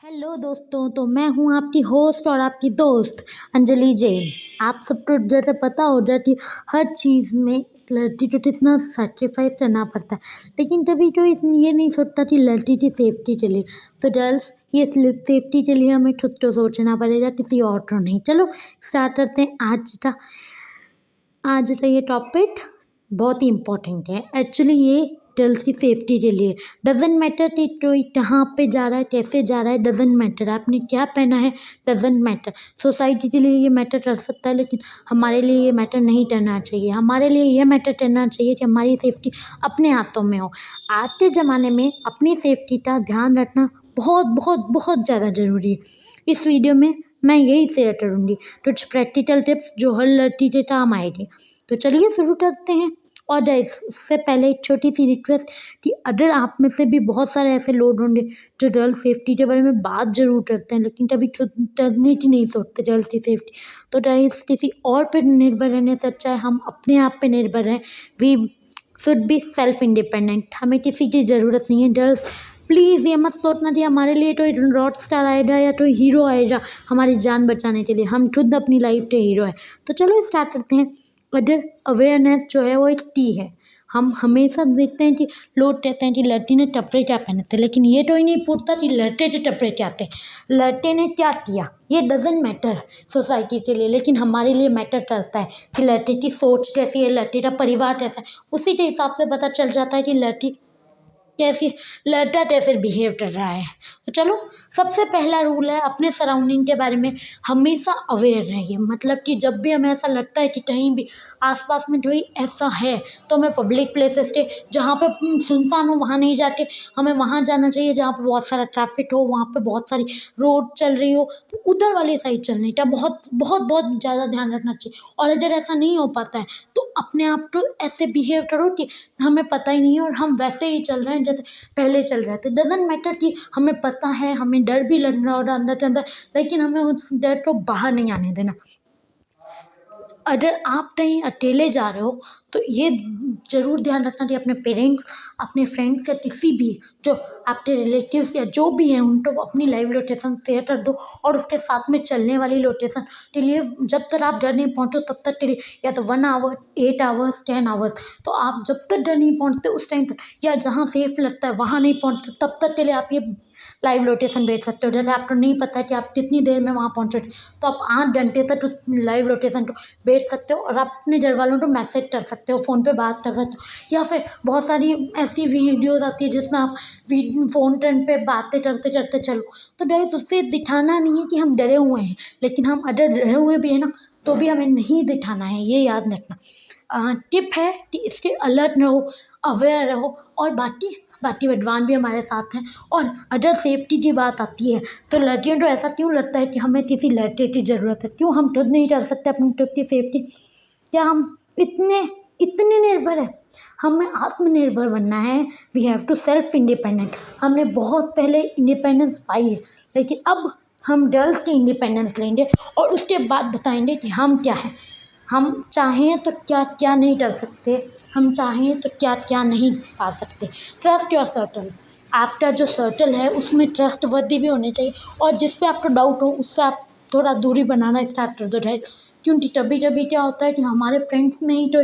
Hello दोस्तों, तो मैं हूँ आपकी होस्ट और आपकी दोस्त अंजलि जैन। आप सबको जैसे पता होगा कि हर चीज़ में एक लड़की को कितना सेक्रीफाइस करना पड़ता है, लेकिन तभी तो ये नहीं सोचता कि लड़की की सेफ्टी के लिए। तो गर्ल्स, ये सेफ्टी के लिए हमें खुद को सोचना पड़ेगा, किसी और को नहीं। चलो स्टार्ट करते हैं आज का ये टॉपिक बहुत ही इम्पोर्टेंट है। एक्चुअली ये गर्ल्स की सेफ्टी के लिए डजेंट मैटर कि कोई कहाँ पे जा रहा है, कैसे जा रहा है, डजेंट मैटर। आपने क्या पहना है, डजेंट मैटर। सोसाइटी के लिए ये मैटर कर सकता है, लेकिन हमारे लिए ये मैटर नहीं करना चाहिए। हमारे लिए ये मैटर करना चाहिए कि हमारी सेफ्टी अपने हाथों में हो। आज के ज़माने में अपनी सेफ्टी का ध्यान रखना बहुत बहुत बहुत ज़्यादा ज़रूरी है। इस वीडियो में मैं यही शेयर करूँगी कुछ प्रैक्टिकल टिप्स जो हर लड़की के काम आएगी। तो चलिए शुरू करते हैं। और गाइस, उससे पहले एक छोटी सी रिक्वेस्ट कि अगर आप में से भी बहुत सारे ऐसे लोग होंगे जो गर्ल सेफ्टी के बारे में बात ज़रूर करते हैं, लेकिन कभी खुद करने की नहीं सोचते गर्ल की सेफ्टी, तो गाइस किसी और पर निर्भर रहने से अच्छा है हम अपने आप पे निर्भर रहें। We should be self independent. हमें किसी की ज़रूरत नहीं है। गर्ल्स, प्लीज़ ये मत सोचना कि हमारे लिए कोई रॉक स्टार आएगा या कोई हीरो आएगा हमारी जान बचाने के लिए। हम खुद अपनी लाइफ के हीरो हैं। तो चलो स्टार्ट करते हैं। अगर अवेयरनेस जो है वो एक की है। हम हमेशा देखते हैं कि लोग कहते हैं कि लड़की ने कपड़े क्या पहने थे, लेकिन ये तो ही नहीं पूछता कि लड़के के कपड़े क्या थे, लड़के ने क्या किया। ये डजेंट मैटर सोसाइटी के लिए, लेकिन हमारे लिए मैटर करता है कि लड़के की सोच कैसी है, लड़के का परिवार कैसा है। उसी के हिसाब से पता चल जाता है कि लड़का कैसे बिहेव कर रहा है। तो चलो, सबसे पहला रूल है अपने सराउंडिंग के बारे में हमेशा अवेयर रहिए। मतलब कि जब भी हमें ऐसा लगता है कि कहीं भी आसपास में कोई ऐसा है, तो हमें पब्लिक प्लेसेस के जहाँ पे सुनसान हो वहाँ नहीं जाके हमें वहाँ जाना चाहिए जहाँ पे बहुत सारा ट्रैफिक हो, वहाँ पे बहुत सारी रोड चल रही हो, तो उधर वाली साइड चलने का बहुत बहुत बहुत ज़्यादा ध्यान रखना चाहिए। और अगर ऐसा नहीं हो पाता है तो अपने आप को ऐसे बिहेव करो कि हमें पता ही नहीं है और हम वैसे ही चल रहे हैं जैसे पहले चल रहे थे। डजेंट मैटर कि हमें पता है, हमें डर भी लग रहा होगा अंदर के अंदर, लेकिन हमें उस डर को बाहर नहीं आने देना। अगर आप कहीं अकेले जा रहे हो तो ये ज़रूर ध्यान रखना कि अपने पेरेंट्स, अपने फ्रेंड्स या किसी भी जो आपके रिलेटिव्स या जो भी हैं उनको अपनी लाइव लोकेशन शेयर कर दो। और उसके साथ में चलने वाली लोकेशन के लिए जब तक आप घर नहीं पहुँचो तब तक के लिए या तो 1 आवर, 8 आवर्स, 10 आवर्स, तो आप जब तक घर नहीं पहुँचते उस टाइम तक या जहाँ सेफ लगता है वहाँ नहीं पहुँचते तब तक के लिए आप ये लाइव लोकेशन भेज सकते हो। जैसे आपको नहीं पता कि आप कितनी देर में वहाँ पहुँचे, तो आप 8 घंटे तक उस लाइव लोकेशन को भेज सकते हो और आप अपने घर वालों को मैसेज कर सकते हो, फ़ोन पे बात कर सकते हो। या फिर बहुत सारी ऐसी वीडियोज़ आती है जिसमें आप फ़ोन टर्न पे बातें करते करते चलो। तो गाइस, उससे दिखाना नहीं है कि हम डरे हुए हैं, लेकिन हम अगर डरे हुए भी हैं ना तो भी हमें नहीं दिखाना है, ये याद रखना। टिप है कि इसके अलर्ट रहो, अवेयर रहो। और बाकी विद्वान भी हमारे साथ हैं। और अगर सेफ्टी की बात आती है तो लड़कियों को ऐसा क्यों लगता है कि हमें किसी लड़के की ज़रूरत है? क्यों हम खुद नहीं कर सकते अपनी खुद की सेफ्टी? क्या हम इतने इतने निर्भर है? हमें आत्मनिर्भर बनना है। We have to self independent. हमने बहुत पहले इंडिपेंडेंस पाई है, लेकिन अब हम गर्ल्स की इंडिपेंडेंस लेंगे और उसके बाद बताएंगे कि हम क्या हैं। हम चाहें तो क्या क्या नहीं कर सकते, हम चाहें तो क्या क्या नहीं पा सकते। Trust your circle. आपका जो सर्कल है उसमें ट्रस्टवर्दी भी होने चाहिए, और जिस पे आपको डाउट हो उससे आप थोड़ा दूरी बनाना स्टार्ट कर दो। राइट? क्योंकि कभी कभी क्या होता है कि हमारे फ्रेंड्स में ही तो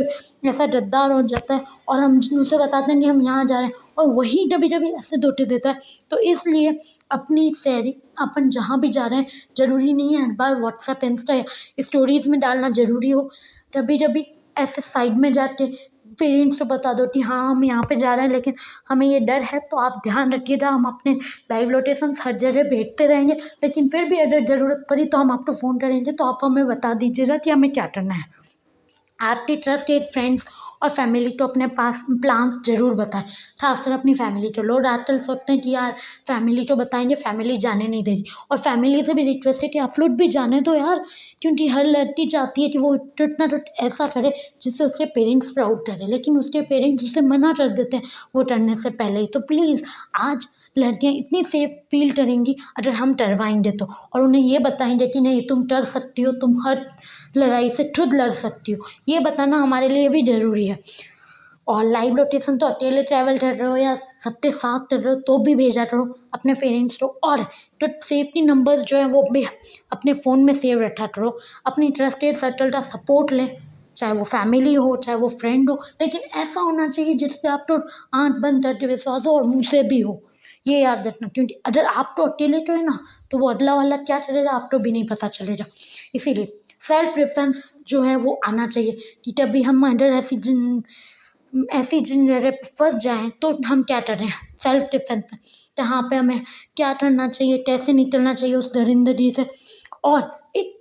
ऐसा गद्दार हो जाता है और हम उसे बताते हैं कि हम यहाँ जा रहे हैं और वही कभी कभी ऐसे धोखे देता है। तो इसलिए अपनी शेयरिंग अपन जहाँ भी जा रहे हैं, ज़रूरी नहीं है हर बार व्हाट्सएप, इंस्टा या स्टोरीज़ में डालना ज़रूरी हो। कभी कभी ऐसे साइड में जाके पेरेंट्स को बता दो कि हाँ हम यहाँ पे जा रहे हैं, लेकिन हमें ये डर है, तो आप ध्यान रखिएगा। हम अपने लाइव लोकेशंस हर जगह भेजते रहेंगे, लेकिन फिर भी अगर ज़रूरत पड़ी तो हम आपको फ़ोन करेंगे, तो आप हमें बता दीजिएगा कि हमें क्या करना है। आपके ट्रस्टेड फ्रेंड्स और फैमिली को अपने पास प्लान्स ज़रूर बताएं, खासकर अपनी फैमिली को। लोग आजकल सोचते हैं कि यार फैमिली को बताएंगे, फैमिली जाने नहीं देगी। और फैमिली से भी रिक्वेस्ट है कि आप लोग भी जाने दो यार, क्योंकि हर लड़की चाहती है कि वो कुछ ना कुछ ऐसा करे जिससे उसके पेरेंट्स प्राउड करें, लेकिन उसके पेरेंट्स उसे मना कर देते हैं वो करने से पहले ही। तो प्लीज़, आज लड़कियाँ इतनी सेफ फील करेंगी अगर हम डरवाएंगे तो, और उन्हें ये बताएंगे कि नहीं तुम कर सकती हो, तुम हर लड़ाई से खुद लड़ सकती हो। ये बताना हमारे लिए भी ज़रूरी है। और लाइव लोकेशन तो अकेले ट्रैवल कर रहे हो या सबके साथ कर रहे हो तो भी भेजा करो अपने पेरेंट्स को। और तो सेफ्टी नंबर्स जो है वो भी अपने फ़ोन में सेव रखा करो। अपनी ट्रस्टेड सर्कल का सपोर्ट लें, चाहे वो फैमिली हो चाहे वो फ्रेंड हो, लेकिन ऐसा होना चाहिए जिससे आप तो आँख बंद करके विश्वास हो और मुझसे भी हो। ये याद रखना, क्योंकि अगर आप तो अकेले तो है ना, तो वो अगला वाला क्या करेगा आपको भी नहीं पता चलेगा। इसीलिए सेल्फ डिफेंस जो है वो आना चाहिए कि कभी हम अंडर ऐसी जिन जगह पे फंस जाएं तो हम क्या करें। सेल्फ डिफेंस में जहाँ पे हमें क्या करना चाहिए, कैसे निकलना चाहिए उस दरिंदगी से। और एक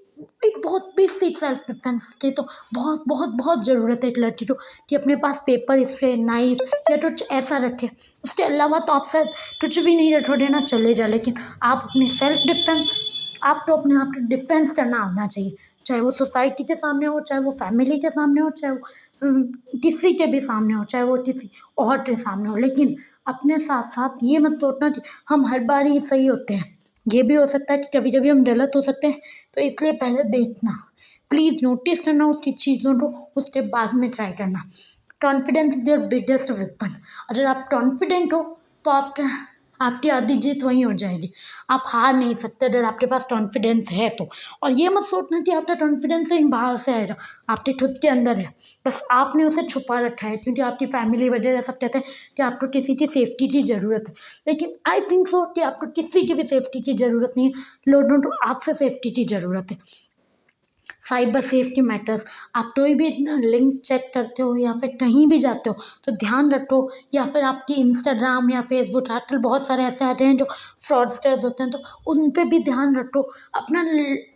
एक बहुत बेसिक सेल्फ डिफेंस की तो बहुत बहुत बहुत ज़रूरत है एक लड़की को कि अपने पास पेपर स्प्रे नाइफ या कुछ ऐसा रखे। उसके अलावा तो आप शायद कुछ भी नहीं रखोगे ना चलेगा, लेकिन आप अपने सेल्फ डिफेंस आपको अपने आप को डिफेंस करना आना चाहिए। चाहे वो सोसाइटी के सामने हो, चाहे वो फैमिली के सामने हो, चाहे वो किसी के भी सामने हो, चाहे वो किसी और के सामने हो। लेकिन अपने साथ साथ ये मत सोचना कि हम हर बार ही सही होते हैं। ये भी हो सकता है कि कभी कभी हम गलत हो सकते हैं, तो इसलिए पहले देखना, प्लीज़ नोटिस करना उसकी चीज़ों को, उसके बाद में ट्राई करना। Confidence is your biggest weapon. अगर आप कॉन्फिडेंट हो तो आपकी आधी जीत वहीं हो जाएगी। आप हार नहीं सकते अगर आपके पास कॉन्फिडेंस है तो। और ये मत सोचना कि आपका कॉन्फिडेंस कहीं बाहर से आएगा, आपके खुद के अंदर है, बस आपने उसे छुपा रखा है क्योंकि आपकी फैमिली वगैरह सब कहते हैं कि आपको किसी की सेफ्टी की ज़रूरत है। लेकिन आई थिंक सो कि आपको किसी की भी सेफ्टी की ज़रूरत नहीं है, लोगों को आपसे सेफ्टी की ज़रूरत है। Cyber safety matters. आप कोई भी लिंक चेक करते हो या फिर कहीं भी जाते हो तो ध्यान रखो, या फिर आपकी इंस्टाग्राम या फेसबुक आजकल बहुत सारे ऐसे आते हैं जो फ्रॉडस्टर्स होते हैं, तो उन पे भी ध्यान रखो। अपना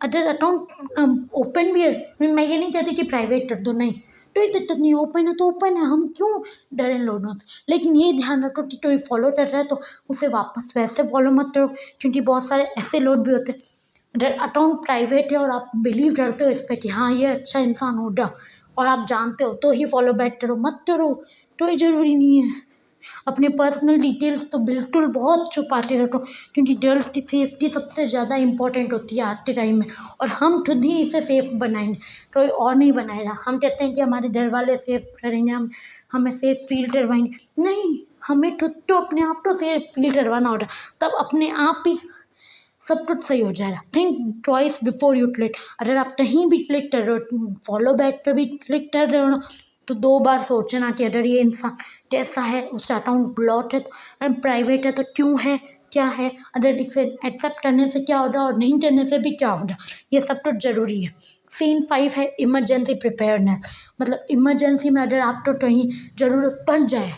अगर अकाउंट ओपन भी है, मैं ये नहीं कहती कि प्राइवेट कर दो, नहीं, कोई दिक्कत नहीं, ओपन है तो ओपन है, हम क्यों डरें लोगों से। लेकिन ये ध्यान रखो कि कोई फॉलो कर रहा है तो उसे वापस वैसे फॉलो मत करो, क्योंकि बहुत सारे ऐसे लोग भी होते हैं। अगर अकाउंट प्राइवेट है और आप बिलीव करते हो इस पर कि हाँ ये अच्छा इंसान होगा और आप जानते हो तो ही फॉलो बैक करो, मत करो, कोई ज़रूरी नहीं है। अपने पर्सनल डिटेल्स तो बिल्कुल बहुत छुपाते रखो, क्योंकि गर्ल्स की सेफ्टी सबसे ज़्यादा इंपॉर्टेंट होती है आज के टाइम में। और हम खुद ही इसे सेफ बनाएंगे, कोई और नहीं बनाएगा। हम कहते हैं कि हमारे घर वाले सेफ करेंगे, हम हमें सेफ फील करवाएंगे, नहीं, हमें खुद तो अपने आप को सेफ फील करवाना होगा, तब अपने आप ही सब कुछ सही हो जाएगा। Think twice before you click. अगर आप कहीं भी क्लिक कर रहे हो, फॉलो बैक पे भी क्लिक कर रहे हो ना, तो 2 बार सोचना कि अगर ये इंसान कैसा है, उसका अकाउंट ब्लॉक है तो प्राइवेट है तो क्यों है, क्या है, अगर इसे एक्सेप्ट करने से क्या होगा और नहीं करने से भी क्या होगा, ये सब कुछ ज़रूरी है। सीन 5 है इमरजेंसी प्रिपेयर्डनेस। मतलब इमरजेंसी में अगर आपको कहीं ज़रूरत पड़ जाए,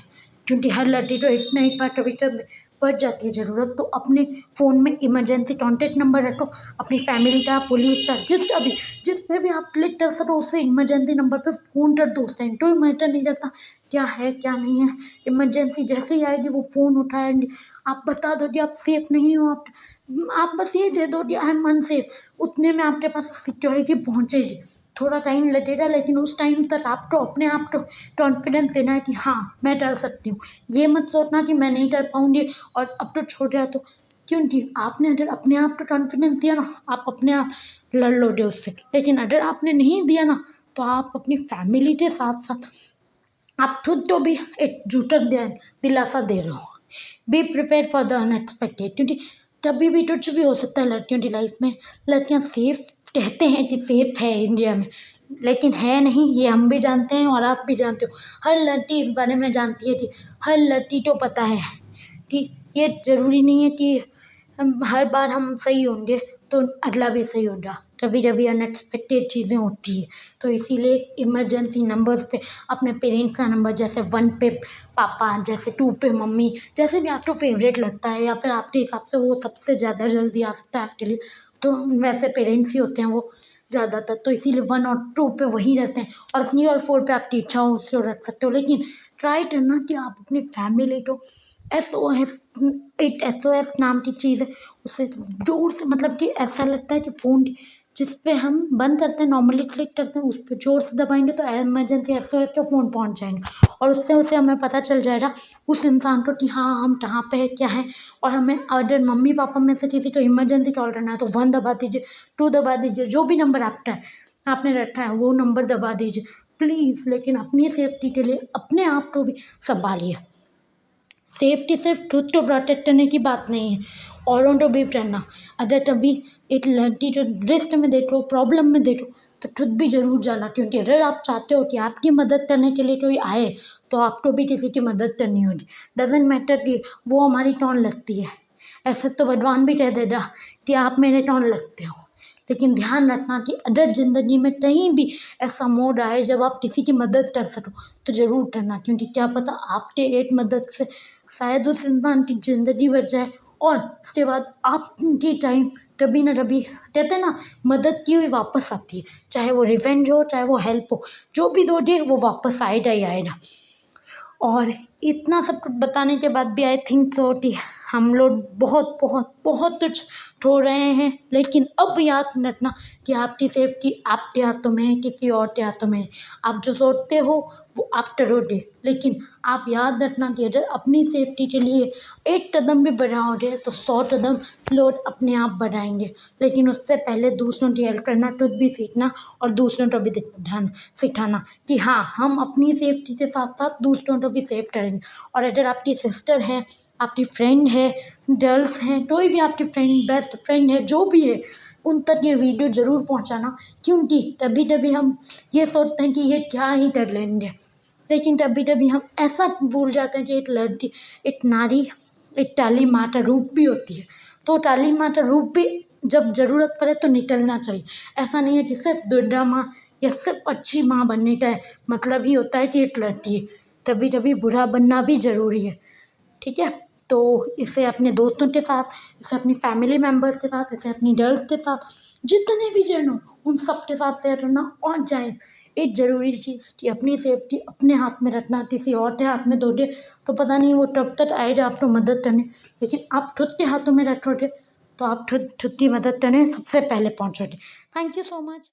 क्योंकि हर लड़की को इतना एक बार कभी कभी पड़ जाती है ज़रूरत, तो अपने फ़ोन में इमरजेंसी कॉन्टैक्ट नंबर रखो, अपनी फैमिली का, पुलिस का, जिस पे भी आप क्लिक कर सको उससे इमरजेंसी नंबर पे फ़ोन कर दो। उस टाइम कोई मैटर नहीं करता क्या है क्या नहीं है, इमरजेंसी जैसे ही आएगी वो फ़ोन उठाएंगे, आप बता दो कि आप सेफ नहीं हो, आप बस ये दे दो कि आई एम अनसेफ, उतने में आपके पास सिक्योरिटी पहुँचेगी। थोड़ा टाइम लगेगा, लेकिन उस टाइम तक आपको अपने आप को कॉन्फिडेंस देना है कि हाँ मैं कर सकती हूँ। ये मत सोचना कि मैं नहीं कर पाऊँगी और अब तो छोड़ गया तो, क्योंकि आपने अगर अपने आप को कॉन्फिडेंस दिया ना, आप अपने आप लड़ लोगे उससे। लेकिन अगर आपने नहीं दिया ना, तो आप अपनी फैमिली के साथ साथ आप खुद को भी एक झूठा दिलासा दे रहे हो। Be prepare for the unexpected, क्योंकि कभी भी कुछ भी हो सकता है लड़कियों की लाइफ में। लड़कियां सेफ कहते हैं कि सेफ है इंडिया में, लेकिन है नहीं, ये हम भी जानते हैं और आप भी जानते हो। हर लड़की इस बारे में जानती है कि हर लड़की को पता है कि ये ज़रूरी नहीं है कि हम हर बार हम सही होंगे तो अगला भी सही होगा। कभी कभी अनएक्सपेक्टेड चीज़ें होती है, तो इसीलिए इमरजेंसी नंबर्स पे अपने पेरेंट्स का नंबर, जैसे 1 पे पापा, जैसे 2 पे मम्मी, जैसे भी आपको फेवरेट लगता है या फिर आपके हिसाब से वो सबसे ज़्यादा जल्दी आ सकता है आपके लिए, तो वैसे पेरेंट्स ही होते हैं वो ज़्यादातर, तो इसीलिए 1 और 2 पे वही रहते हैं। और 3 और 4 पे आपकी इच्छा हो उसको रख सकते हो, लेकिन ट्राई करना कि आप अपनी फैमिली को SOS, एक SOS नाम की चीज़ है, उससे ज़ोर से, मतलब कि ऐसा लगता है कि फ़ोन जिस पे हम बंद करते हैं नॉर्मली क्लिक करते हैं, उस पर ज़ोर से दबाएंगे तो इमरजेंसी SOS का फ़ोन पहुंच जाएंगे, और उससे उसे हमें पता चल जाएगा उस इंसान को कि हाँ हम कहाँ पे है क्या है। और हमें अगर मम्मी पापा में से किसी को इमरजेंसी कॉल करना है तो 1 दबा दीजिए, 2 दबा दीजिए, जो भी नंबर आपका है आपने रखा है वो नंबर दबा दीजिए, प्लीज़ लेकिन अपनी सेफ्टी के लिए अपने आप को भी संभालिए। सेफ्टी सिर्फ खुद को प्रोटेक्ट करने की बात नहीं है, औरों को भी करना। अगर कभी एक लड़की जो रिस्क में देखो, प्रॉब्लम में देखो, तो खुद भी ज़रूर जाना, क्योंकि अगर आप चाहते हो कि आपकी मदद करने के लिए कोई आए तो आपको भी किसी की मदद करनी होगी। डजेंट मैटर कि वो हमारी कौन लगती है, ऐसे तो भगवान भी कह देगा कि आप मेरे कौन लगते हो। लेकिन ध्यान रखना कि अगर ज़िंदगी में कहीं भी ऐसा मोड़ आए जब आप किसी की मदद कर सको तो ज़रूर करना, क्योंकि क्या पता आपके एक मदद से शायद उस इंसान की ज़िंदगी बच जाए और उसके बाद आपकी टाइम कभी ना कभी, कहते हैं ना, मदद की हुई वापस आती है। चाहे वो रिवेंज हो, चाहे वो हेल्प हो, जो भी दोगे वो वापस आएगा ही आएगा। और इतना सब कुछ बताने के बाद भी आई थिंक सो कि हम लोग बहुत बहुत बहुत कुछ रो रहे हैं, लेकिन अब याद रखना कि आपकी सेफ्टी आपके हाथों में है, किसी और के हाथों में है। आप जो सोचते हो वो आप करोगे, लेकिन आप याद रखना कि अगर अपनी सेफ्टी के लिए एक कदम भी बढ़ाओगे तो 100 कदम लोग अपने आप बढ़ाएंगे। लेकिन उससे पहले दूसरों की हेल्प करना, खुद भी सीखना और दूसरों को भी सिखाना कि हाँ, हम अपनी सेफ्टी के साथ साथ दूसरों को भी सेफ करेंगे। और अगर आपकी सिस्टर है, आपकी फ्रेंड है, गर्ल्स हैं, कोई भी आपकी फ्रेंड, बेस्ट फ्रेंड है, जो भी है, उन तक ये वीडियो ज़रूर पहुंचाना, क्योंकि कभी कभी हम ये सोचते हैं कि ये क्या ही कर लेंगे, लेकिन कभी कभी हम ऐसा भूल जाते हैं कि एक लड़की, एक नारी, एक काली माँ का रूप भी होती है। तो काली माँ का रूप भी जब ज़रूरत पड़े तो निकलना चाहिए। ऐसा नहीं है कि सिर्फ दुर्गा माँ या सिर्फ अच्छी माँ बनने का मतलब ही होता है कि एक लड़की है। कभी कभी बुरा बनना भी ज़रूरी है, ठीक है। तो इसे अपने दोस्तों के साथ, इसे अपनी फैमिली मेम्बर्स के साथ, इसे अपनी गर्ल्स के साथ, जितने भी जन हो उन सब के साथ शेयर करना। और जाए एक ज़रूरी चीज़ कि अपनी सेफ्टी अपने हाथ में रखना, किसी और के हाथ में दोगे तो पता नहीं वो कब तक आएगा आपको मदद करने, लेकिन आप खुद के हाथों में रखोगे तो आप खुद की मदद करने सबसे पहले पहुँचोगे। Thank you so much.